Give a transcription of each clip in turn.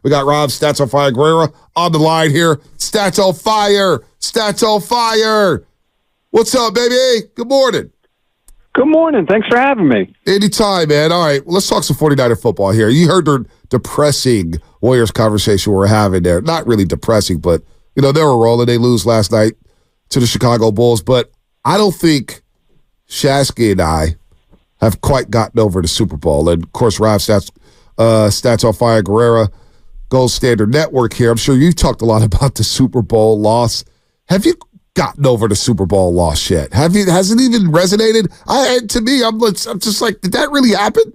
We got Rob, Stats on Fire Guerrera, on the line here. Stats on Fire. Stats on Fire. What's up, baby? Good morning. Good morning. Thanks for having me. Anytime, man. All right, well, let's talk some 49er football here. You heard the depressing Warriors conversation we're having there. Not really depressing, but, they were rolling. They lose last night to the Chicago Bulls. But I don't think Shasky and I have quite gotten over the Super Bowl. And, of course, Rob Stats on Fire Guerrera, Gold Standard Network here. I'm sure you've talked a lot about the Super Bowl loss. Have you gotten over the Super Bowl loss yet? Has it even resonated? To me, I'm just like, did that really happen?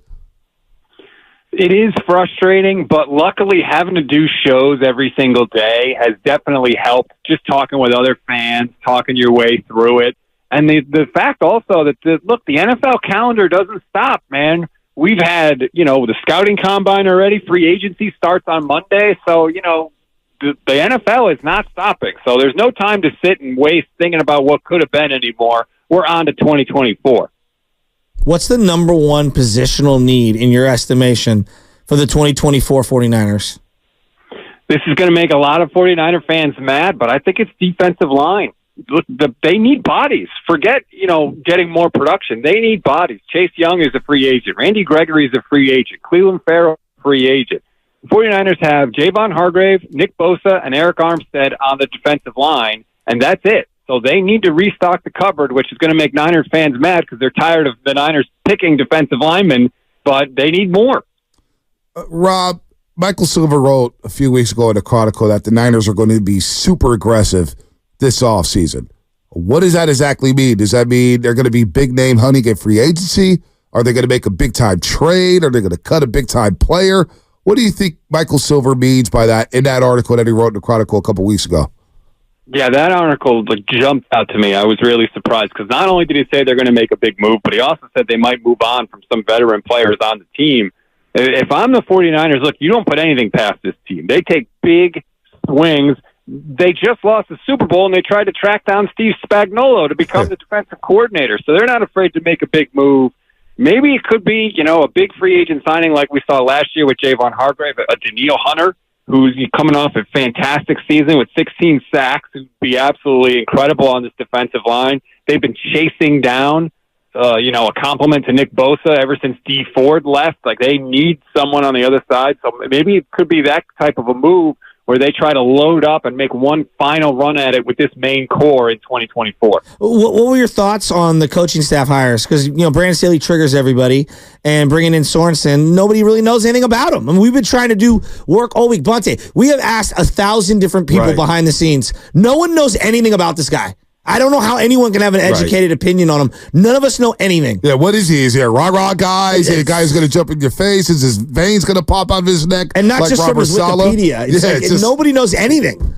It is frustrating, but luckily having to do shows every single day has definitely helped. Just talking with other fans, talking your way through it. And the fact also that, the NFL calendar doesn't stop, man. We've had, the scouting combine already. Free agency starts on Monday. So, the NFL is not stopping. So there's no time to sit and waste thinking about what could have been anymore. We're on to 2024. What's the number one positional need in your estimation for the 2024 49ers? This is going to make a lot of 49er fans mad, but I think it's defensive line. Look, they need bodies. Forget, getting more production. They need bodies. Chase Young is a free agent. Randy Gregory is a free agent. Cleveland Farrell, free agent. The 49ers have Javon Hargrave, Nick Bosa, and Eric Armstead on the defensive line, and that's it. So they need to restock the cupboard, which is going to make Niners fans mad because they're tired of the Niners picking defensive linemen, but they need more. Rob, Michael Silver wrote a few weeks ago in the Chronicle that the Niners are going to be super aggressive this offseason. What does that exactly mean? Does that mean they're going to be big-name hunting at free agency? Are they going to make a big-time trade? Are they going to cut a big-time player? What do you think Michael Silver means by that in that article that he wrote in the Chronicle a couple weeks ago? Yeah, that article jumped out to me. I was really surprised because not only did he say they're going to make a big move, but he also said they might move on from some veteran players on the team. If I'm the 49ers, look, you don't put anything past this team. They take big swings. They just lost the Super Bowl, and they tried to track down Steve Spagnuolo to become the defensive coordinator. So they're not afraid to make a big move. Maybe it could be, a big free agent signing like we saw last year with Javon Hargrave, a Danielle Hunter, who's coming off a fantastic season with 16 sacks, who'd be absolutely incredible on this defensive line. They've been chasing down, a compliment to Nick Bosa ever since Dee Ford left. Like, they need someone on the other side. So maybe it could be that type of a move where they try to load up and make one final run at it with this main core in 2024. What were your thoughts on the coaching staff hires? Because, Brandon Staley triggers everybody, and bringing in Sorensen, nobody really knows anything about him. I mean, we've been trying to do work all week. Bonte, we have asked 1,000 different people behind the scenes. No one knows anything about this guy. I don't know how anyone can have an educated opinion on him. None of us know anything. Yeah, what is he? Is he a rah-rah guy? Is he a guy who's going to jump in your face? Is his veins going to pop out of his neck? And not like just Robert from his Wikipedia. Nobody knows anything.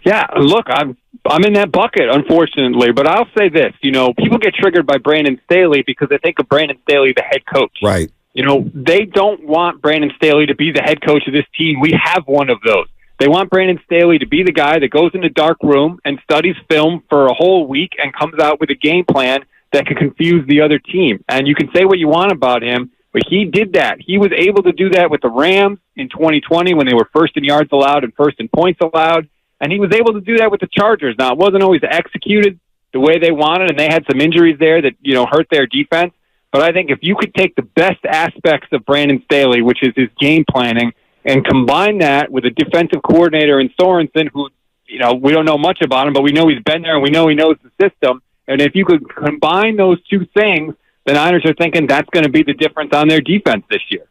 Yeah, look, I'm in that bucket, unfortunately. But I'll say this, people get triggered by Brandon Staley because they think of Brandon Staley, the head coach. Right. They don't want Brandon Staley to be the head coach of this team. We have one of those. They want Brandon Staley to be the guy that goes in the dark room and studies film for a whole week and comes out with a game plan that can confuse the other team. And you can say what you want about him, but he did that. He was able to do that with the Rams in 2020 when they were first in yards allowed and first in points allowed. And he was able to do that with the Chargers. Now, it wasn't always executed the way they wanted, and they had some injuries there that, hurt their defense. But I think if you could take the best aspects of Brandon Staley, which is his game planning, and combine that with a defensive coordinator in Sorensen, who, we don't know much about him, but we know he's been there and we know he knows the system. And if you could combine those two things, the Niners are thinking that's going to be the difference on their defense this year.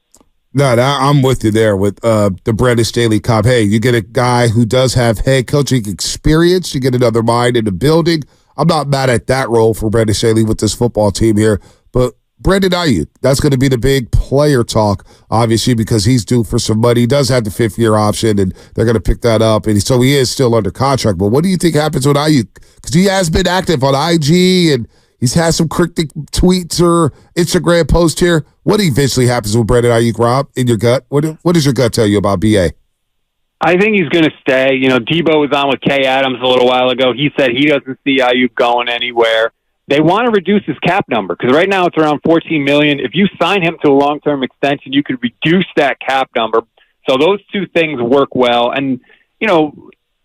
No, I'm with you there with the Brandon Staley comp. Hey, you get a guy who does have head coaching experience. You get another mind in the building. I'm not mad at that role for Brandon Staley with this football team here, but Brandon Aiyuk, that's going to be the big player talk, obviously, because he's due for some money. He does have the fifth-year option, and they're going to pick that up. And so he is still under contract. But what do you think happens with Aiyuk? Because he has been active on IG, and he's had some cryptic tweets or Instagram posts here. What eventually happens with Brandon Aiyuk, Rob, in your gut? What does your gut tell you about BA? I think he's going to stay. Debo was on with Kay Adams a little while ago. He said he doesn't see Aiyuk going anywhere. They want to reduce his cap number because right now it's around $14 million. If you sign him to a long-term extension, you could reduce that cap number. So those two things work well. And,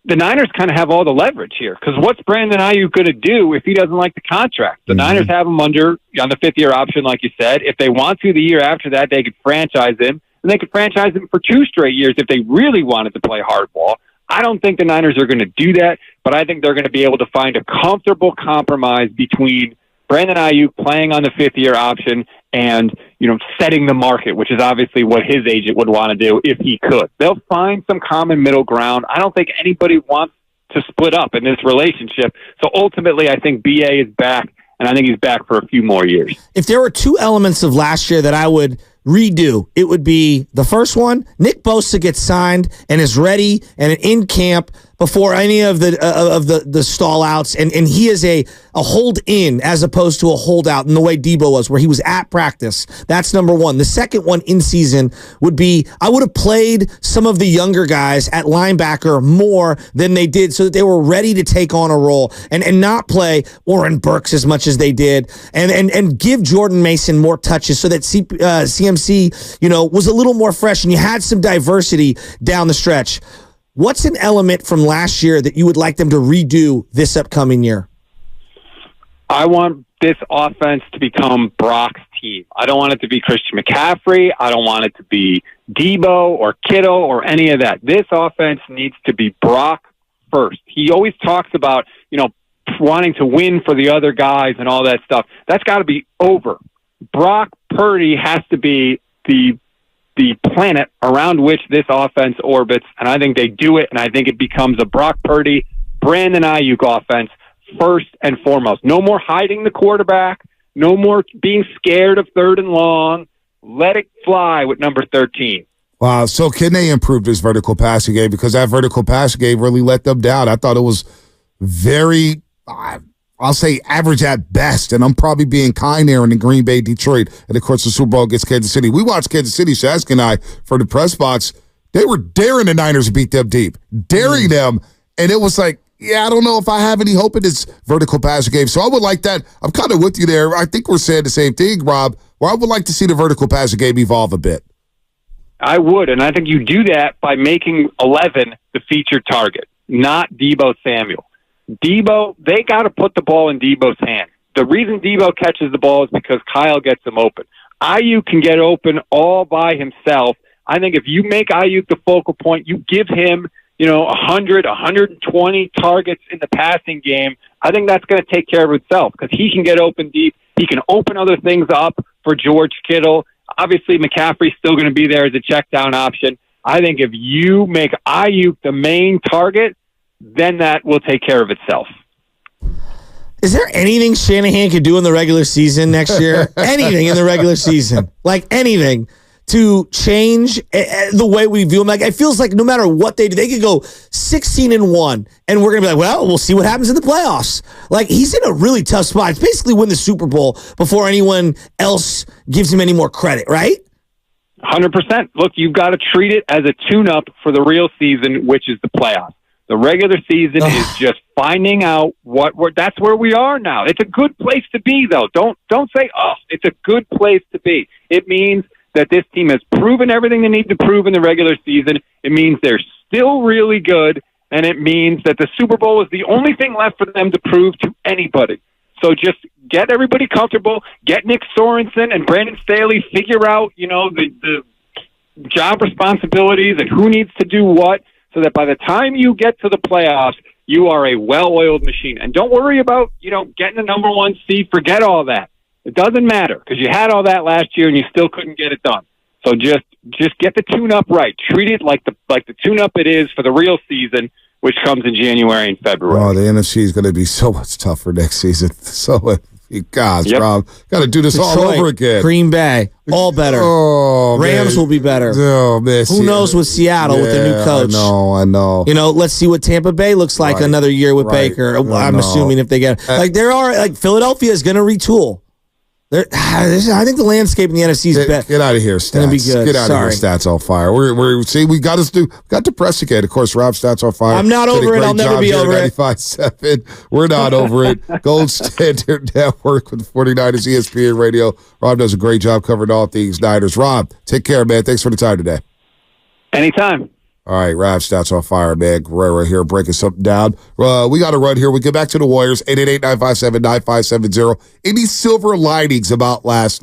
the Niners kind of have all the leverage here, because what's Brandon Aiyuk going to do if he doesn't like the contract? The Niners have him on the fifth-year option, like you said. If they want to, the year after that, they could franchise him, and they could franchise him for 2 straight years if they really wanted to play hardball. I don't think the Niners are going to do that, but I think they're going to be able to find a comfortable compromise between Brandon Aiyuk playing on the 5th-year option and, setting the market, which is obviously what his agent would want to do if he could. They'll find some common middle ground. I don't think anybody wants to split up in this relationship. So ultimately, I think BA is back, and I think he's back for a few more years. If there were 2 elements of last year that I would redo, it would be the first one: Nick Bosa gets signed and is ready and in camp before any of the stall outs, and he is a hold in as opposed to a holdout in the way Debo was, where he was at practice. That's number one. The second one in season would be, I would have played some of the younger guys at linebacker more than they did, so that they were ready to take on a role, and not play Oren Burks as much as they did, and give Jordan Mason more touches so that CMC was a little more fresh and you had some diversity down the stretch. What's an element from last year that you would like them to redo this upcoming year? I want this offense to become Brock's team. I don't want it to be Christian McCaffrey. I don't want it to be Debo or Kittle or any of that. This offense needs to be Brock first. He always talks about, wanting to win for the other guys and all that stuff. That's got to be over. Brock Purdy has to be the planet around which this offense orbits, and I think they do it, and I think it becomes a Brock Purdy, Brandon Aiyuk offense first and foremost. No more hiding the quarterback, no more being scared of 3rd and long. Let it fly with number 13. Wow, so can they improve this vertical passing game? Because that vertical passing game really let them down. I thought it was very, I'll say average at best, and I'm probably being kind there in the Green Bay, Detroit, and of course the Super Bowl against Kansas City. We watched Kansas City, Shazka and I, for the press box. They were daring the Niners to beat them deep, daring them, and it was like, I don't know if I have any hope in this vertical passing game. So I would like that. I'm kind of with you there. I think we're saying the same thing, Rob, where I would like to see the vertical passing game evolve a bit. I would, and I think you do that by making 11 the featured target, not Debo Samuel. Debo, they got to put the ball in Debo's hands. The reason Debo catches the ball is because Kyle gets him open. Aiyuk can get open all by himself. I think if you make Aiyuk the focal point, you give him, 100, 120 targets in the passing game, I think that's going to take care of itself, because he can get open deep. He can open other things up for George Kittle. Obviously, McCaffrey's still going to be there as a check down option. I think if you make Aiyuk the main target, then that will take care of itself. Is there anything Shanahan could do in the regular season next year? Anything in the regular season? Like anything to change the way we view them? Like, it feels like no matter what they do, they could go 16-1, and we're going to be like, well, we'll see what happens in the playoffs. Like, he's in a really tough spot. It's basically win the Super Bowl before anyone else gives him any more credit, right? 100%. Look, you've got to treat it as a tune-up for the real season, which is the playoffs. The regular season is just finding out that's where we are now. It's a good place to be, though. Don't say, it's a good place to be. It means that this team has proven everything they need to prove in the regular season. It means they're still really good, and it means that the Super Bowl is the only thing left for them to prove to anybody. So just get everybody comfortable, get Nick Sorensen and Brandon Staley, figure out, the job responsibilities and who needs to do what, so that by the time you get to the playoffs, you are a well-oiled machine. And don't worry about, getting the number 1 seed. Forget all that. It doesn't matter, because you had all that last year and you still couldn't get it done. So just get the tune-up right. Treat it like the tune-up it is for the real season, which comes in January and February. Oh, the NFC is going to be so much tougher next season. So, gosh, yep. Rob, got to do this Detroit, all over again. Green Bay, all better. Oh, Rams will be better. Oh, man. Who knows with Seattle with the new coach? I know. Let's see what Tampa Bay looks like another year with Baker. I'm assuming if they get Philadelphia is going to retool. I think the landscape in the NFC is better. Get out of here, Stats. Be good. Get out of here, Stats on fire. We got to press again. Of course, Rob, Stats on fire. I'm not over it. I'll never be over it. 95.7. We're not over it. Gold Standard Network with 49ers ESPN Radio. Rob does a great job covering all things Niners. Rob, take care, man. Thanks for the time today. Anytime. All right, Rav Stats on fire, man. Guerrera here breaking something down. We got to run here. We get back to the Warriors, 888-957-9570. Any silver linings about last night?